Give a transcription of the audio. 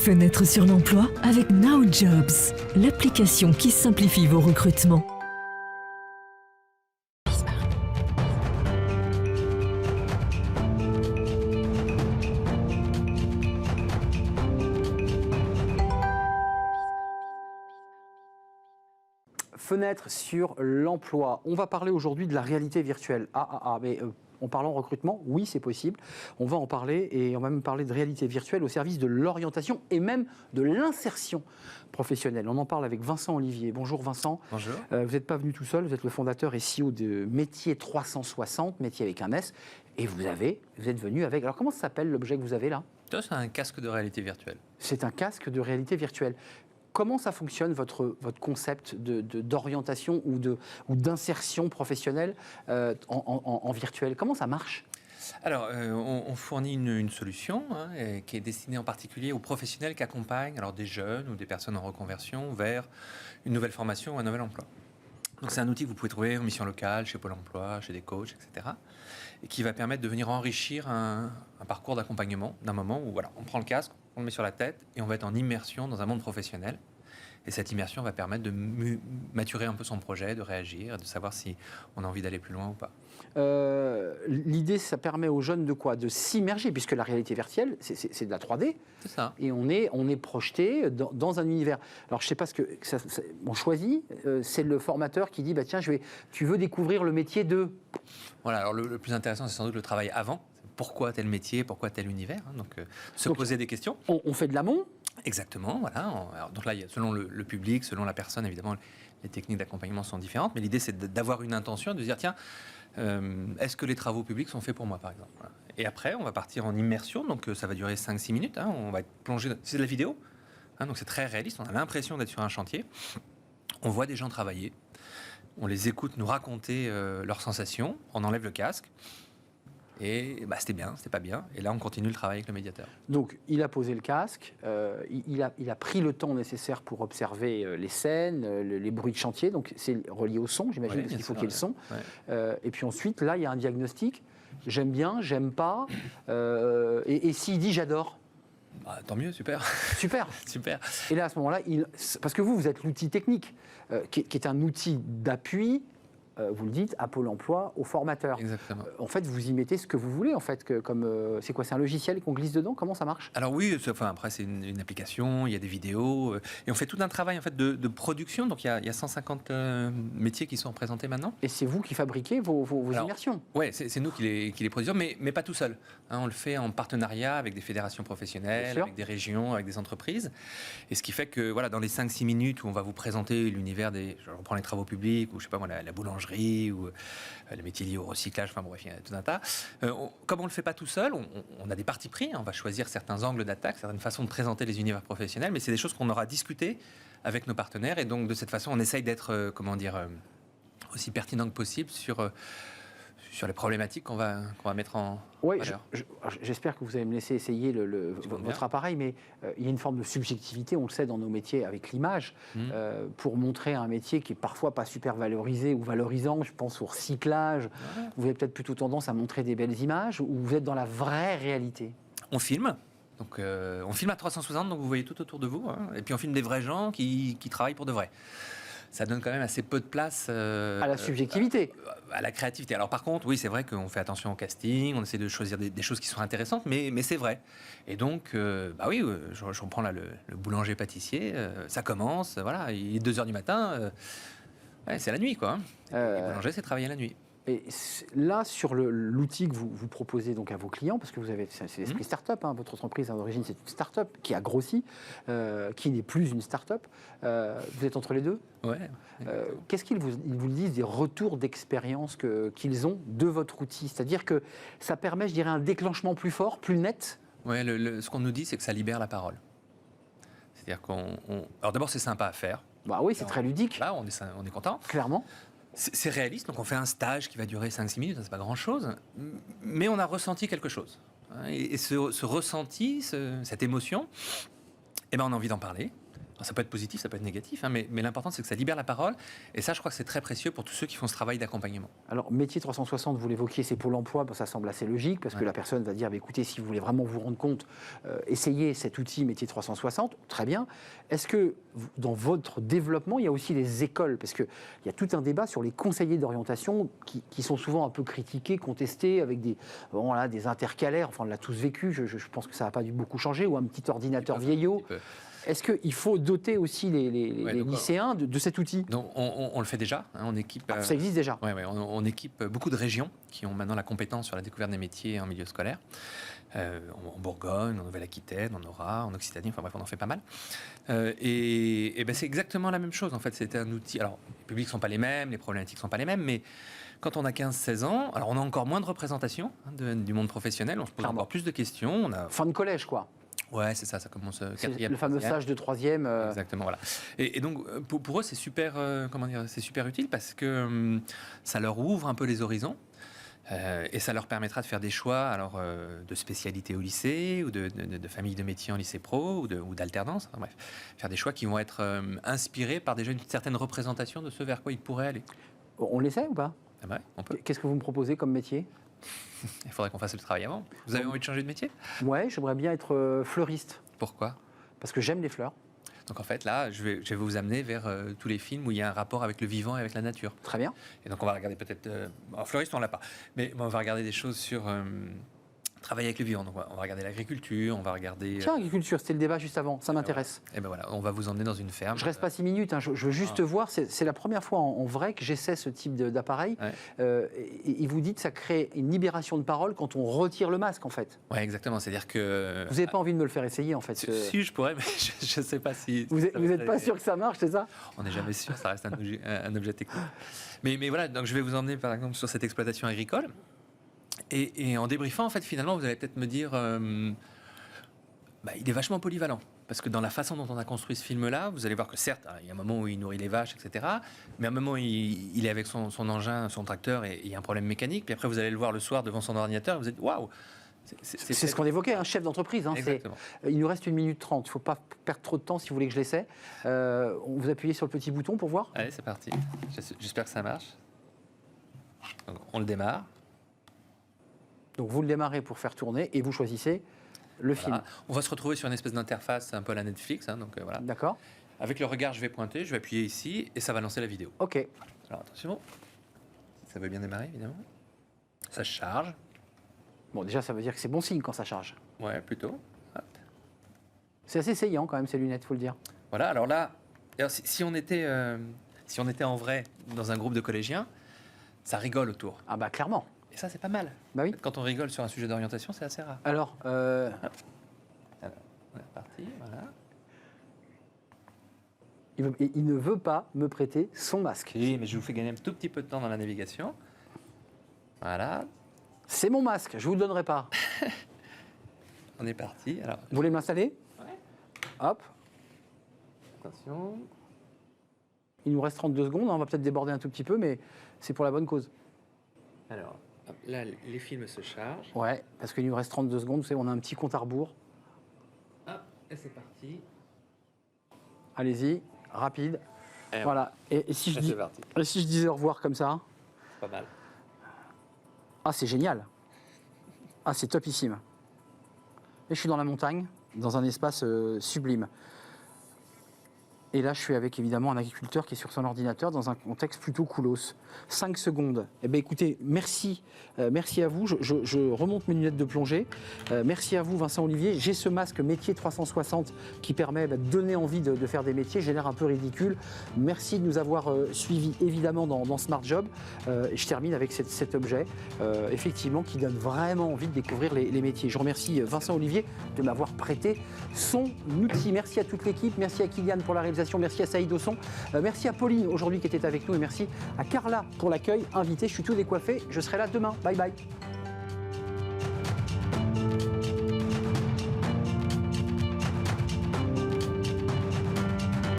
Fenêtre sur l'emploi avec Now Jobs, l'application qui simplifie vos recrutements. Fenêtre sur l'emploi. On va parler aujourd'hui de la réalité virtuelle. Mais en parlant recrutement, oui, c'est possible. On va en parler et on va même parler de réalité virtuelle au service de l'orientation et même de l'insertion professionnelle. On en parle avec Vincent Olivier. Bonjour Vincent. Bonjour. Vous n'êtes pas venu tout seul, vous êtes le fondateur et CEO de Métier 360, métier avec un S. Et vous êtes venu avec... Alors comment ça s'appelle l'objet que vous avez là ? C'est un casque de réalité virtuelle. C'est un casque de réalité virtuelle. Comment ça fonctionne, votre concept d'orientation ou d'insertion professionnelle en virtuel ? Comment ça marche ? Alors, on fournit une solution qui est destinée en particulier aux professionnels qui accompagnent alors des jeunes ou des personnes en reconversion vers une nouvelle formation ou un nouvel emploi. Donc, c'est un outil que vous pouvez trouver en mission locale, chez Pôle emploi, chez des coachs, etc. Et qui va permettre de venir enrichir un parcours d'accompagnement d'un moment où voilà, on prend le casque, on le met sur la tête et on va être en immersion dans un monde professionnel. Et cette immersion va permettre de maturer un peu son projet, de réagir, de savoir si on a envie d'aller plus loin ou pas. L'idée, ça permet aux jeunes de quoi ? De s'immerger, puisque la réalité virtuelle, c'est de la 3D. C'est ça. Et on est projeté dans un univers. Alors, je ne sais pas ce que on choisit. C'est le formateur qui dit, bah, tiens, tu veux découvrir le métier de... Voilà, alors le plus intéressant, c'est sans doute le travail avant. Pourquoi tel métier, pourquoi tel univers, Donc, se poser des questions. On fait de l'amont. Exactement, voilà. Alors, donc là, selon le public, selon la personne, évidemment, les techniques d'accompagnement sont différentes. Mais l'idée, c'est d'avoir une intention, de se dire, tiens, est-ce que les travaux publics sont faits pour moi, par exemple ? Voilà. Et après, on va partir en immersion. Donc, ça va durer 5-6 minutes. On va être plongé... C'est de la vidéo. Donc, c'est très réaliste. On a l'impression d'être sur un chantier. On voit des gens travailler. On les écoute nous raconter leurs sensations. On enlève le casque. Et c'était bien, c'était pas bien. Et là, on continue le travail avec le médiateur. Donc, il a posé le casque, il a pris le temps nécessaire pour observer les scènes, les bruits de chantier. Donc, c'est relié au son, j'imagine, parce qu'il faut qu'il y ait le son. Ouais. Et puis ensuite, là, il y a un diagnostic. J'aime bien, j'aime pas. Et s'il dit j'adore ? Tant mieux, super. Super. Super. Et là, à ce moment-là, parce que vous êtes l'outil technique, qui est un outil d'appui. Vous le dites, à Pôle emploi, aux formateurs. Exactement. En fait, vous y mettez ce que vous voulez, en fait. C'est quoi ? C'est un logiciel qu'on glisse dedans ? Comment ça marche ? Alors oui, après, c'est une application, il y a des vidéos. Et on fait tout un travail en fait, de production. Donc, il y a 150 métiers qui sont représentés maintenant. Et c'est vous qui fabriquez vos immersions ? Oui, c'est nous qui les produisons, mais pas tout seul. On le fait en partenariat avec des fédérations professionnelles, avec des régions, avec des entreprises. Et ce qui fait que voilà, dans les 5-6 minutes où on va vous présenter l'univers je reprends les travaux publics, ou je sais pas moi, la boulangerie, ou les métiers liés au recyclage, enfin bref, il y a tout un tas. Comme on ne le fait pas tout seul, on a des partis pris, on va choisir certains angles d'attaque, certaines façons de présenter les univers professionnels, mais c'est des choses qu'on aura discutées avec nos partenaires, et donc de cette façon, on essaye d'être, aussi pertinent que possible sur les problématiques qu'on va mettre en valeur. J'espère que vous allez me laisser essayer votre appareil, mais il y a une forme de subjectivité, on le sait dans nos métiers avec l'image, pour montrer un métier qui est parfois pas super valorisé ou valorisant. Je pense au recyclage. Ouais. Vous avez peut-être plutôt tendance à montrer des belles images, ou vous êtes dans la vraie réalité ? On filme. Donc, on filme à 360, donc vous voyez tout autour de vous. Et puis on filme des vrais gens qui travaillent pour de vrai. Ça donne quand même assez peu de place à la subjectivité, à la créativité. Alors par contre, oui, c'est vrai qu'on fait attention au casting, on essaie de choisir des choses qui sont intéressantes, mais c'est vrai. Et donc, je reprends là le boulanger-pâtissier, ça commence, voilà, il est 2h du matin, c'est la nuit, quoi. Les boulangers, c'est travailler la nuit. Et là, sur l'outil que vous proposez donc à vos clients, parce que c'est l'esprit start-up, votre entreprise à l'origine c'est une start-up qui a grossi, qui n'est plus une start-up. Vous êtes entre les deux ? Ouais. Qu'est-ce qu'ils vous disent des retours d'expérience qu'ils ont de votre outil ? C'est-à-dire que ça permet, je dirais, un déclenchement plus fort, plus net ? Ouais, ce qu'on nous dit, c'est que ça libère la parole. C'est-à-dire alors d'abord, c'est sympa à faire. Bah oui, c'est très ludique. Là, on est content. Clairement. C'est réaliste, donc on fait un stage qui va durer 5-6 minutes, c'est pas grand-chose, mais on a ressenti quelque chose. Et ce ressenti, cette émotion, on a envie d'en parler. Alors, ça peut être positif, ça peut être négatif, hein, mais l'important c'est que ça libère la parole. Et ça, je crois que c'est très précieux pour tous ceux qui font ce travail d'accompagnement. Alors, métier 360, vous l'évoquiez, c'est Pôle emploi, ça semble assez logique, parce que la personne va dire, écoutez, si vous voulez vraiment vous rendre compte, essayez cet outil métier 360, très bien. Est-ce que dans votre développement, il y a aussi des écoles? Parce qu'il y a tout un débat sur les conseillers d'orientation qui sont souvent un peu critiqués, contestés, avec des intercalaires, enfin on l'a tous vécu, je pense que ça n'a pas dû beaucoup changer, ou un petit ordinateur vieillot. Est-ce qu'il faut doter aussi les lycéens de cet outil? Donc, on le fait déjà, hein, on équipe... ça existe déjà? Oui, on équipe beaucoup de régions qui ont maintenant la compétence sur la découverte des métiers en milieu scolaire. En Bourgogne, en Nouvelle-Aquitaine, en Aura, en Occitanie, enfin bref, on en fait pas mal. Et ben, c'est exactement la même chose, en fait. C'était un outil... Alors, les publics ne sont pas les mêmes, les problématiques ne sont pas les mêmes, mais quand on a 15-16 ans, alors on a encore moins de représentation du monde professionnel, on se pose encore plus de questions. Fin de collège, quoi. Ouais, c'est ça commence quatrième. Le fameux stage de troisième. Exactement, voilà. Et donc, pour eux, c'est super, c'est super utile parce que ça leur ouvre un peu les horizons et ça leur permettra de faire des choix alors, de spécialité au lycée ou de famille de métiers en lycée pro ou d'alternance. Enfin, bref, faire des choix qui vont être inspirés par déjà une certaine représentation de ce vers quoi ils pourraient aller. On l'essaie ou pas? Ouais, on peut. Qu'est-ce que vous me proposez comme métier? Il faudrait qu'on fasse le travail avant. Vous avez envie de changer de métier? Ouais, j'aimerais bien être fleuriste. Pourquoi? Parce que j'aime les fleurs. Donc en fait, là, je vais vous amener vers tous les films où il y a un rapport avec le vivant et avec la nature. Très bien. Et donc on va regarder peut-être... fleuriste, on l'a pas. Mais on va regarder des choses sur... travailler avec le vivant. Donc on va regarder l'agriculture, on va regarder... Tiens, l'agriculture, c'était le débat juste avant, ça m'intéresse. Et ben voilà, on va vous emmener dans une ferme. Je reste pas 6 minutes, hein, je veux juste voir, c'est la première fois en vrai que j'essaie ce type d'appareil. Ouais. Et vous dites que ça crée une libération de parole quand on retire le masque, en fait. Oui, exactement, c'est-à-dire que... Vous n'avez pas envie de me le faire essayer, en fait? Si, je pourrais, mais je ne sais pas si... Vous n'êtes pas sûr que ça marche, c'est ça? On n'est jamais sûr, ça reste un objet technique. Mais voilà, donc je vais vous emmener, par exemple, sur cette exploitation agricole. Et en débriefant, en fait, finalement, vous allez peut-être me dire, il est vachement polyvalent. Parce que dans la façon dont on a construit ce film-là, vous allez voir que certes, il y a un moment où il nourrit les vaches, etc. Mais à un moment où il est avec son engin, son tracteur, et il y a un problème mécanique. Puis après, vous allez le voir le soir devant son ordinateur, et vous êtes waouh. C'est ce qu'on évoquait, un chef d'entreprise. Hein, il nous reste 1 minute 30. Il ne faut pas perdre trop de temps si vous voulez que je l'essaie. Vous appuyez sur le petit bouton pour voir. Allez, c'est parti. J'espère que ça marche. Donc, on le démarre. Donc vous le démarrez pour faire tourner et vous choisissez le film. On va se retrouver sur une espèce d'interface un peu à la Netflix. Hein, donc voilà. D'accord. Avec le regard, je vais pointer, je vais appuyer ici et ça va lancer la vidéo. Ok. Alors attention, ça veut bien démarrer évidemment. Ça charge. Bon, déjà ça veut dire que c'est bon signe quand ça charge. Ouais, plutôt. C'est assez essayant quand même ces lunettes, faut le dire. Voilà. Alors là, si on était en vrai dans un groupe de collégiens, ça rigole autour. Ah bah clairement. Et ça, c'est pas mal. Bah oui. Quand on rigole sur un sujet d'orientation, c'est assez rare. Alors, on est parti, voilà. Il ne veut pas me prêter son masque. Oui, mais je vous fais gagner un tout petit peu de temps dans la navigation. Voilà. C'est mon masque, je vous le donnerai pas. On est parti. Alors, vous voulez m'installer? Ouais. Hop. Attention. Il nous reste 32 secondes, on va peut-être déborder un tout petit peu, mais c'est pour la bonne cause. Alors, là, les films se chargent. Ouais, parce qu'il nous reste 32 secondes, vous savez, on a un petit compte à rebours. Hop, et c'est parti. Allez-y, rapide. Et voilà. Et si je disais au revoir comme ça? C'est pas mal. Ah, c'est génial. Ah, c'est topissime. Et je suis dans la montagne, dans un espace sublime. Et là, je suis avec évidemment un agriculteur qui est sur son ordinateur dans un contexte plutôt coolos. 5 secondes. Eh bien, écoutez, merci. Merci à vous. Je remonte mes lunettes de plongée. Merci à vous, Vincent Olivier. J'ai ce masque métier 360 qui permet de donner envie de faire des métiers. J'ai l'air un peu ridicule. Merci de nous avoir suivis, évidemment, dans Smart Job. Et je termine avec cet objet, effectivement, qui donne vraiment envie de découvrir les métiers. Je remercie Vincent Olivier de m'avoir prêté son outil. Merci à toute l'équipe. Merci à Kylian pour la réalisation. Merci à Saïd au son. Merci à Pauline aujourd'hui qui était avec nous et merci à Carla pour l'accueil. Invité, je suis tout décoiffé. Je serai là demain. Bye bye.